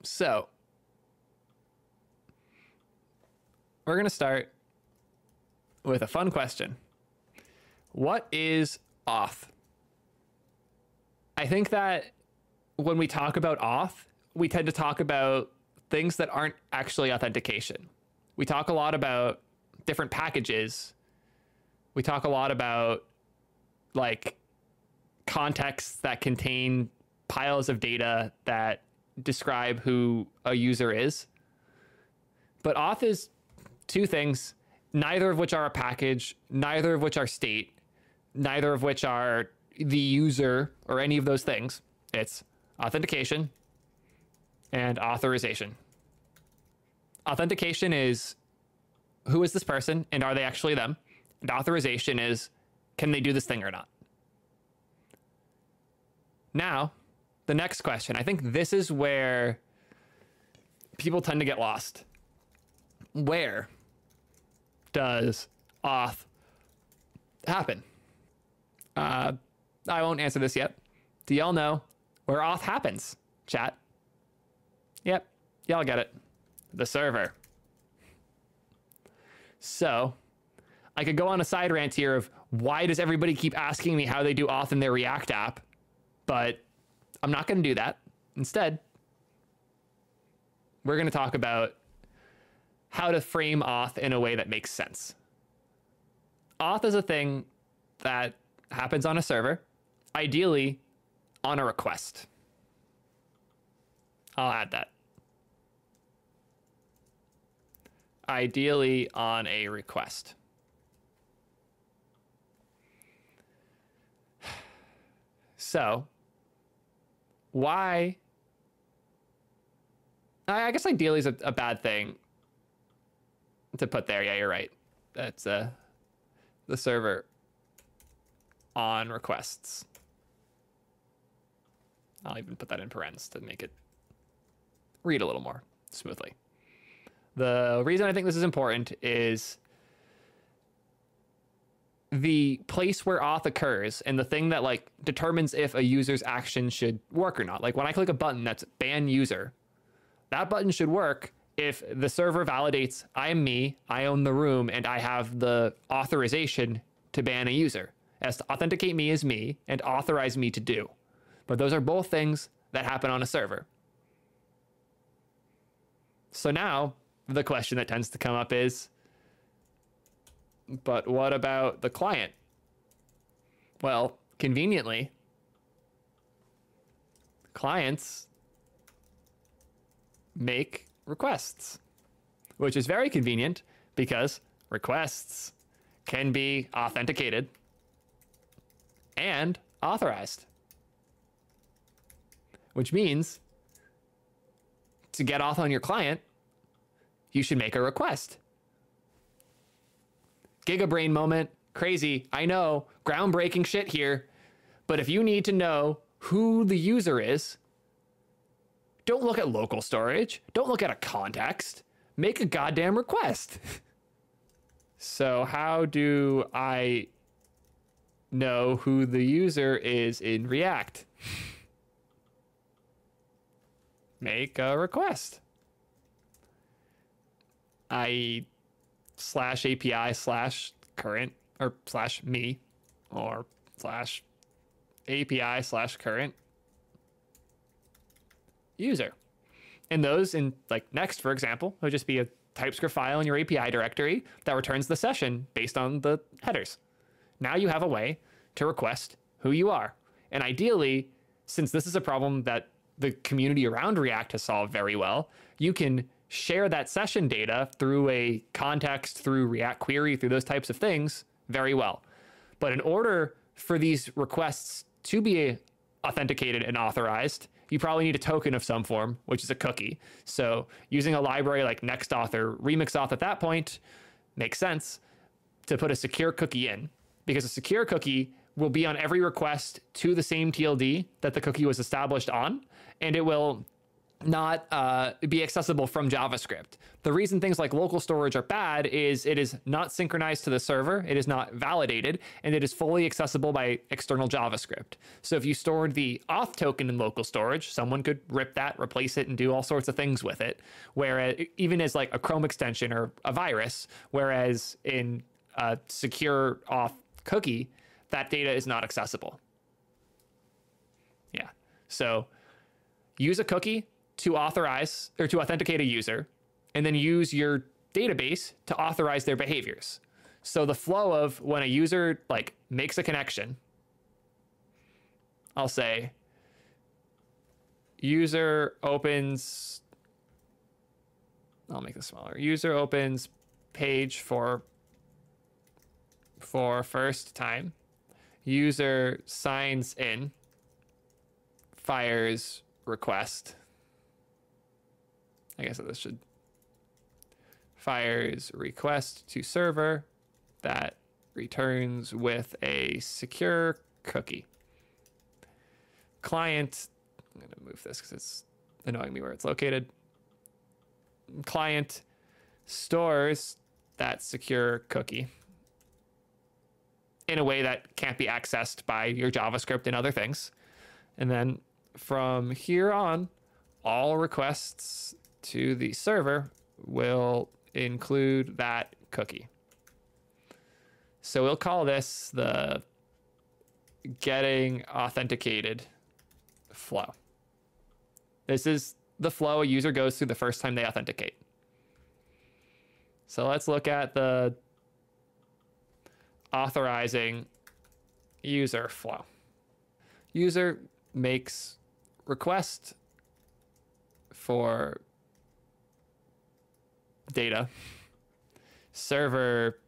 So we're going to start with a fun question. What is auth? I think that when we talk about auth, we tend to talk about things that aren't actually authentication. We talk a lot about different packages. We talk a lot about like contexts that contain piles of data that describe who a user is. But auth is two things, neither of which are a package, neither of which are state, neither of which are the user or any of those things. It's authentication and authorization. Authentication is who is this person and are they actually them? And authorization is can they do this thing or not? Now, the next question. I think this is where people tend to get lost. Where does auth happen? I won't answer this yet. Do y'all know where auth happens, chat? Yep, y'all get it. The server. So I could go on a side rant here of why does everybody keep asking me how they do auth in their React app, but I'm not going to do that. Instead, we're going to talk about how to frame auth in a way that makes sense. Auth is a thing that happens on a server, ideally on a request. I'll add that. Ideally on a request. So, why? I guess ideally is a bad thing to put there. Yeah, you're right. That's the server on requests. I'll even put that in parens to make it read a little more smoothly. The reason I think this is important is the place where auth occurs and the thing that like determines if a user's action should work or not. Like when I click a button that's ban user, that button should work if the server validates I am me, I own the room, and I have the authorization to ban a user. It has to authenticate me as me and authorize me to do. But those are both things that happen on a server. So now the question that tends to come up is, but what about the client? Well, conveniently, clients make requests, which is very convenient because requests can be authenticated and authorized, which means to get auth on your client, you should make a request. Gigabrain moment, crazy, I know, groundbreaking shit here, but if you need to know who the user is, don't look at local storage, don't look at a context, make a goddamn request. So how do I know who the user is in React? Make a request. /API/current or /me or /API/current user. And those in like Next, for example, would just be a TypeScript file in your API directory that returns the session based on the headers. Now you have a way to request who you are. And ideally, since this is a problem that the community around React has solved very well, you can share that session data through a context, through React query, through those types of things very well. But in order for these requests to be authenticated and authorized, you probably need a token of some form, which is a cookie. So using a library like NEXTAUTH or RemixAuth at that point makes sense to put a secure cookie in, because a secure cookie will be on every request to the same TLD that the cookie was established on, and it will not be accessible from JavaScript. The reason things like local storage are bad is it is not synchronized to the server, it is not validated, and it is fully accessible by external JavaScript. So if you stored the auth token in local storage, someone could rip that, replace it, and do all sorts of things with it. Whereas even as like a Chrome extension or a virus, whereas in a secure auth cookie, that data is not accessible. Yeah. So use a cookie to authorize or to authenticate a user, and then use your database to authorize their behaviors. So the flow of when a user like makes a connection, I'll say user opens, I'll make this smaller. User opens page for first time. User signs in, fires request. I guess this should fires request to server that returns with a secure cookie. Client, I'm going to move this because it's annoying me where it's located. Client stores that secure cookie in a way that can't be accessed by your JavaScript and other things. And then from here on, all requests to the server will include that cookie. So we'll call this the getting authenticated flow. This is the flow a user goes through the first time they authenticate. So let's look at the authorizing user flow. User makes request for data. Server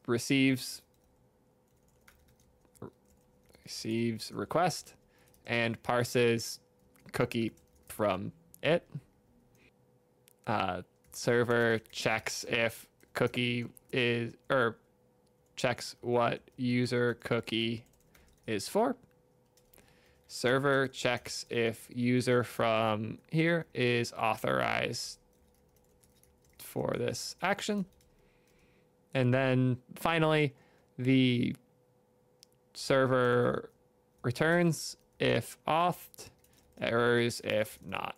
receives request and parses cookie from it. Server checks if cookie is, or checks what user cookie is for. Server checks if user from here is authorized for this action. And then finally, the server returns if authed, errors if not.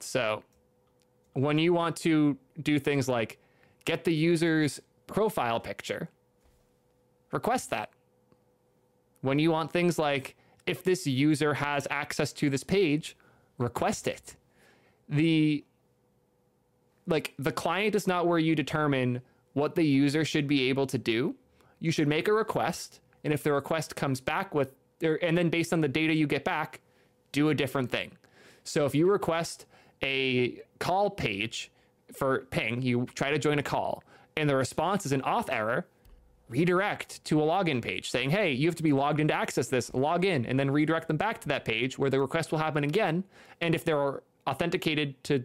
So when you want to do things like get the user's profile picture, request that. When you want things like if this user has access to this page, request it. The client is not where you determine what the user should be able to do. You should make a request, and if the request comes back with, and then based on the data you get back, do a different thing. So if you request a call page for ping, you try to join a call, and the response is an auth error, redirect to a login page saying, hey, you have to be logged in to access this, log in, and then redirect them back to that page where the request will happen again. And if they're authenticated to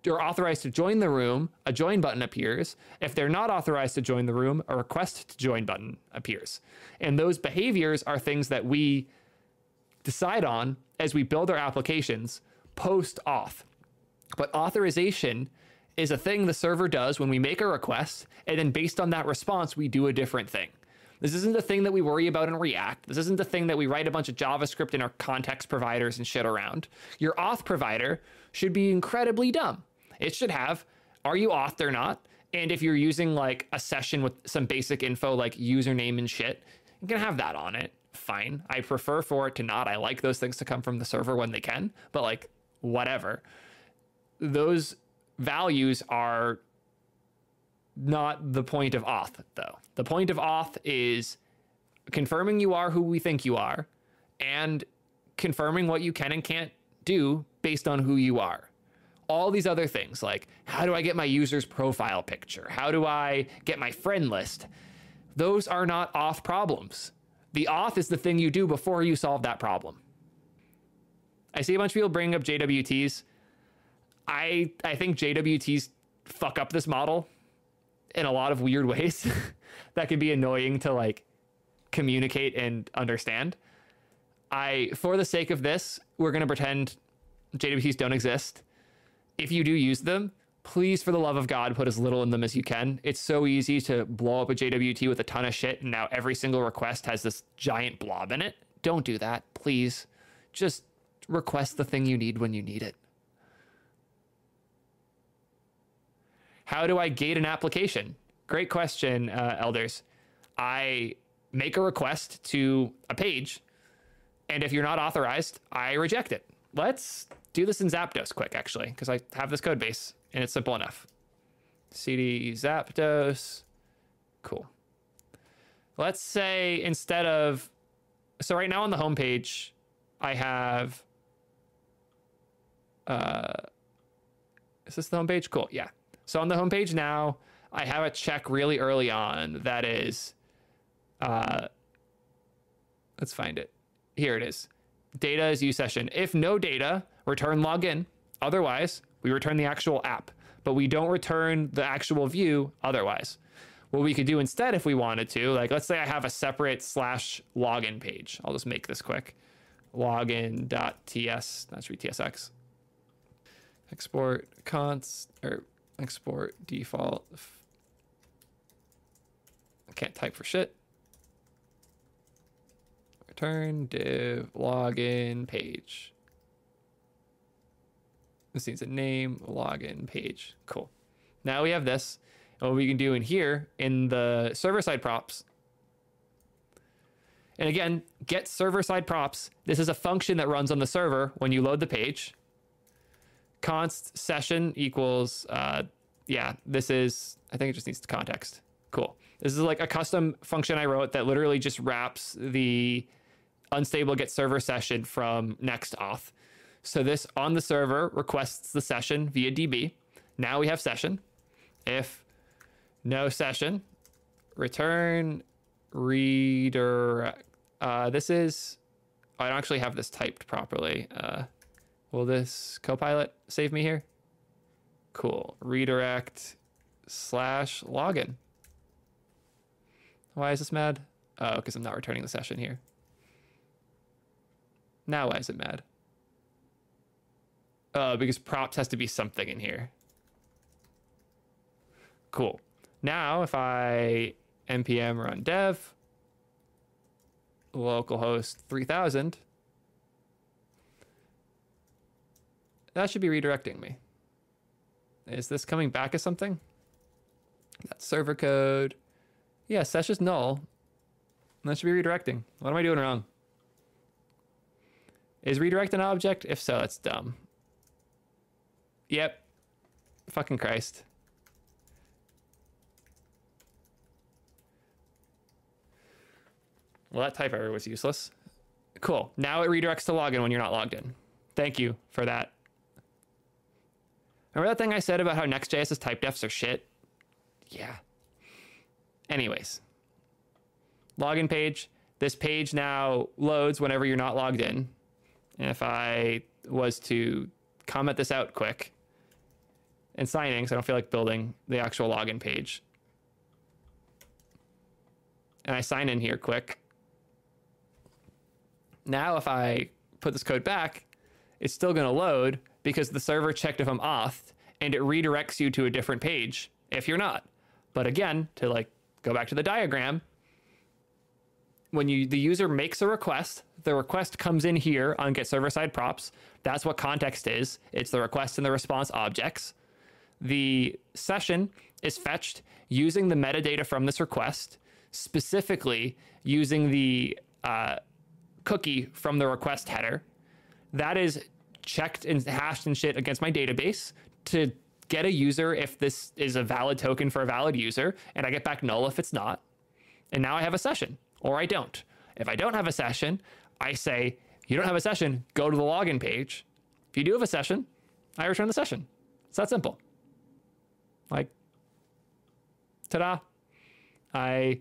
or authorized to join the room, a join button appears. If they're not authorized to join the room, a request to join button appears. And those behaviors are things that we decide on as we build our applications post auth. But authorization is a thing the server does when we make a request, and then based on that response, we do a different thing. This isn't the thing that we worry about in React. This isn't the thing that we write a bunch of JavaScript in our context providers and shit around. Your auth provider should be incredibly dumb. It should have, are you authed or not? And if you're using like a session with some basic info like username and shit, you can have that on it. Fine. I prefer for it to not. I like those things to come from the server when they can, but like whatever. Those values are not the point of auth though. The point of auth is confirming you are who we think you are and confirming what you can and can't do based on who you are. All these other things like how do I get my user's profile picture? How do I get my friend list? Those are not auth problems. The auth is the thing you do before you solve that problem. I see a bunch of people bringing up JWTs. I think JWTs fuck up this model in a lot of weird ways that can be annoying to like communicate and understand. For the sake of this, we're going to pretend JWTs don't exist. If you do use them, please, for the love of God, put as little in them as you can. It's so easy to blow up a JWT with a ton of shit, and now every single request has this giant blob in it. Don't do that, please. Just request the thing you need when you need it. How do I gate an application? Great question, elders. I make a request to a page, and if you're not authorized, I reject it. Let's do this in Zapdos quick, actually, because I have this code base, and it's simple enough. cd Zapdos. Cool. Let's say instead of... So right now on the home page, I have... is this the home page? Cool, yeah. So on the home page now, I have a check really early on that is... let's find it. Here it is. Data is use session. If no data, return login. Otherwise, we return the actual app, but we don't return the actual view otherwise. What we could do instead if we wanted to, like let's say I have a separate /login page. I'll just make this quick. Login.ts, that's tsx. Export const, or export default. I can't type for shit. Return div login page. This needs a name, login page. Cool. Now we have this. And what we can do in here in the server-side props. And again, get server-side props. This is a function that runs on the server when you load the page. Const session equals, yeah, this is, I think it just needs context. Cool. This is like a custom function I wrote that literally just wraps the unstable get server session from NEXT-AUTH. So this on the server requests the session via DB. Now we have session. If no session, return redirect. This is, I don't actually have this typed properly. Will this Copilot save me here? Cool. Redirect /login. Why is this mad? Oh, because I'm not returning the session here. Now why is it mad? Oh, because props has to be something in here. Cool. Now if I npm run dev, localhost 3000, that should be redirecting me. Is this coming back as something? That's server code. Yeah, session's null. That should be redirecting. What am I doing wrong? Is redirect an object? If so, that's dumb. Yep. Fucking Christ. Well, that type error was useless. Cool. Now it redirects to login when you're not logged in. Thank you for that. Remember that thing I said about how NEXTJS's type defs are shit? Yeah. Anyways. Login page. This page now loads whenever you're not logged in. And if I was to comment this out quick and signing, so I don't feel like building the actual login page. And I sign in here quick. Now if I put this code back, it's still going to load because the server checked if I'm auth, and it redirects you to a different page if you're not. But again, to like go back to the diagram, when the user makes a request, the request comes in here on get server side props. That's what context is. It's the request and the response objects. The session is fetched using the metadata from this request, specifically using the cookie from the request header. That is checked and hashed and shit against my database to get a user if this is a valid token for a valid user, and I get back null if it's not. And now I have a session, or I don't. If I don't have a session, I say, you don't have a session, go to the login page. If you do have a session, I return the session. It's that simple. Like, ta-da. I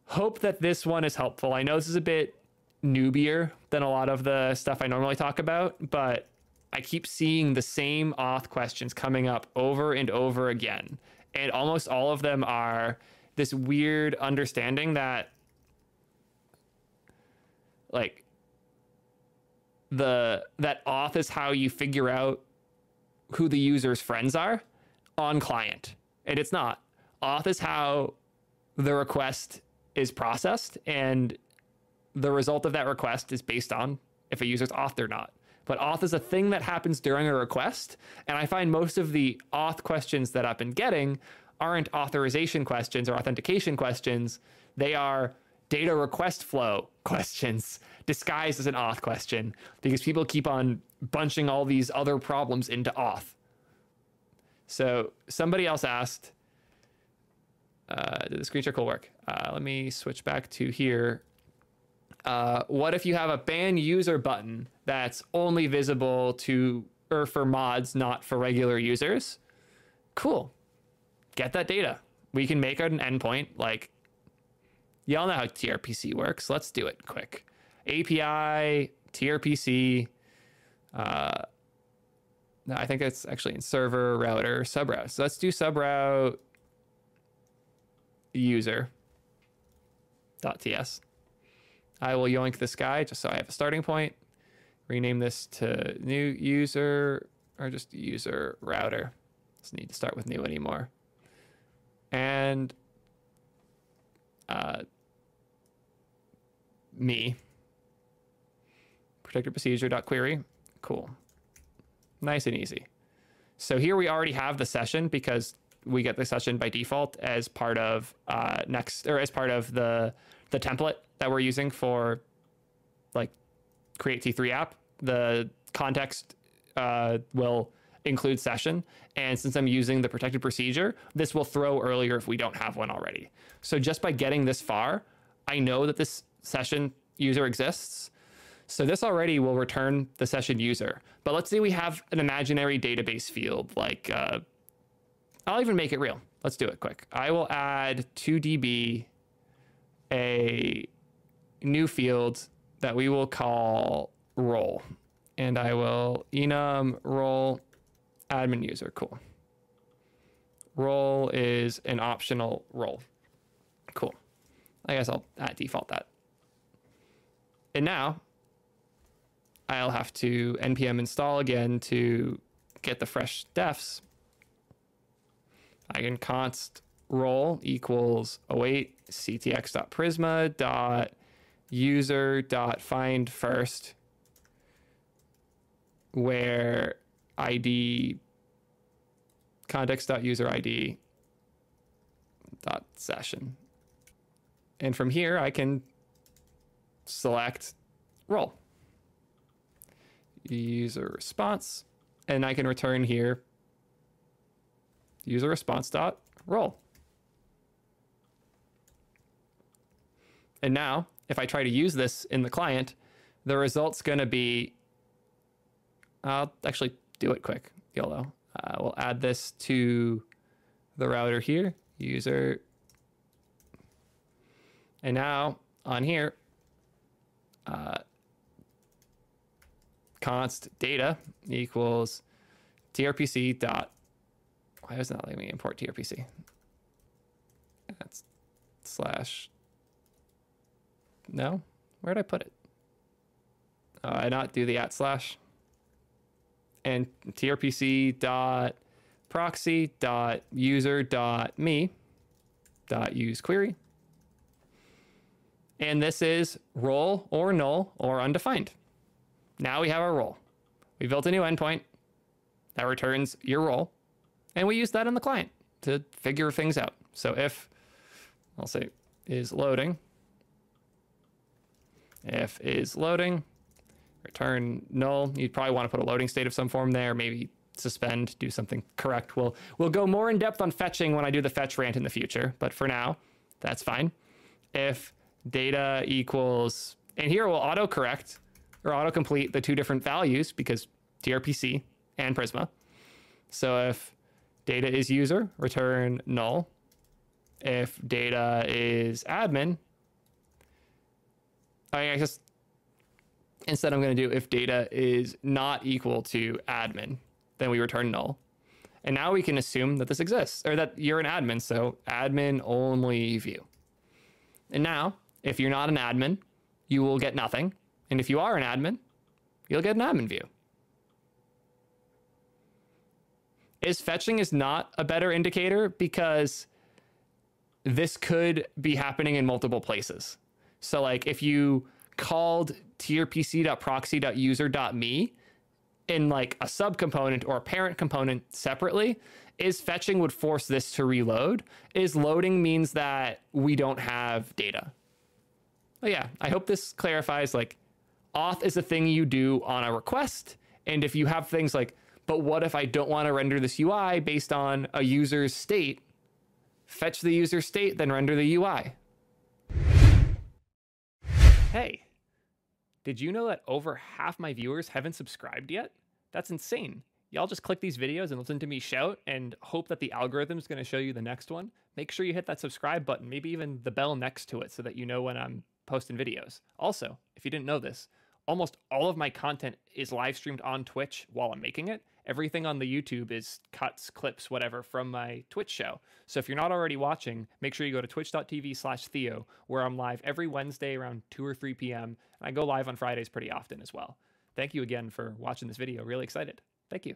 hope that this one is helpful. I know this is a bit newbier than a lot of the stuff I normally talk about, but I keep seeing the same auth questions coming up over and over again. And almost all of them are this weird understanding that like that auth is how you figure out who the user's friends are on client. And it's not. Auth is how the request is processed, and the result of that request is based on if a user's authed or not. But auth is a thing that happens during a request, and I find most of the auth questions that I've been getting aren't authorization questions or authentication questions. They are data request flow questions disguised as an auth question, because people keep on bunching all these other problems into auth. So somebody else asked, did the screen share cool work? Let me switch back to here. What if you have a ban user button that's only visible to or for mods, not for regular users? Cool. Get that data. We can make an endpoint. Like, y'all know how TRPC works. Let's do it quick. API, TRPC. No, I think it's actually in server, router, subroute. So let's do subroute user.ts. I will yoink this guy just so I have a starting point. Rename this to new user, or just user router. Doesn't need to start with new anymore. And me. Protected procedure.query. Cool. Nice and easy. So here we already have the session because we get the session by default as part of as part of the template that we're using for like create T3 app. The context will include session. And since I'm using the protected procedure, this will throw earlier if we don't have one already. So just by getting this far, I know that this session user exists. So this already will return the session user. But let's say we have an imaginary database field, like, I'll even make it real. Let's do it quick. I will add to DB a new field that we will call role. And I will enum role admin user. Cool. Role is an optional role. Cool. I guess I'll default that. And now I'll have to npm install again to get the fresh defs. I can const role equals await ctx.prisma.user.find first, where id context.user id dot session. And from here I can select role, user response, and I can return here user response dot role. And now if I try to use this in the client, the result's going to be, I'll actually do it quick, YOLO. We'll add this to the router here, user. And now on here, const data equals trpc dot, why is it not letting me import trpc? That's slash, no, where'd I put it? I not do the @ slash. And trpc dot proxy dot user dot me dot use query. And this is role or null or undefined. Now we have our role. We built a new endpoint that returns your role, and we use that in the client to figure things out. So if, I'll say is loading, if is loading, return null. You'd probably want to put a loading state of some form there, maybe suspend, do something correct. We'll go more in depth on fetching when I do the fetch rant in the future, but for now, that's fine. If data equals, and here we'll autocorrect or autocomplete the two different values because TRPC and Prisma. So if data is user, return null. If data is admin, I guess instead I'm going to do if data is not equal to admin, then we return null. And now we can assume that this exists, or that you're an admin, so admin only view. And now, if you're not an admin you will get nothing. And if you are an admin, you'll get an admin view. Fetching is not a better indicator because this could be happening in multiple places. So like if you called tierpc.proxy.user.me in like a subcomponent or a parent component separately, fetching would force this to reload. Loading means that we don't have data. But yeah, I hope this clarifies, like, auth is a thing you do on a request. And if you have things like, but what if I don't want to render this UI based on a user's state? Fetch the user state, then render the UI. Hey, did you know that over half my viewers haven't subscribed yet? That's insane. Y'all just click these videos and listen to me shout and hope that the algorithm is going to show you the next one. Make sure you hit that subscribe button, maybe even the bell next to it so that you know when I'm posting videos. Also, if you didn't know this, almost all of my content is live streamed on Twitch while I'm making it. Everything on the YouTube is cuts, clips, whatever from my Twitch show. So if you're not already watching, make sure you go to twitch.tv/Theo, where I'm live every Wednesday around 2 or 3 p.m. And I go live on Fridays pretty often as well. Thank you again for watching this video. Really excited. Thank you.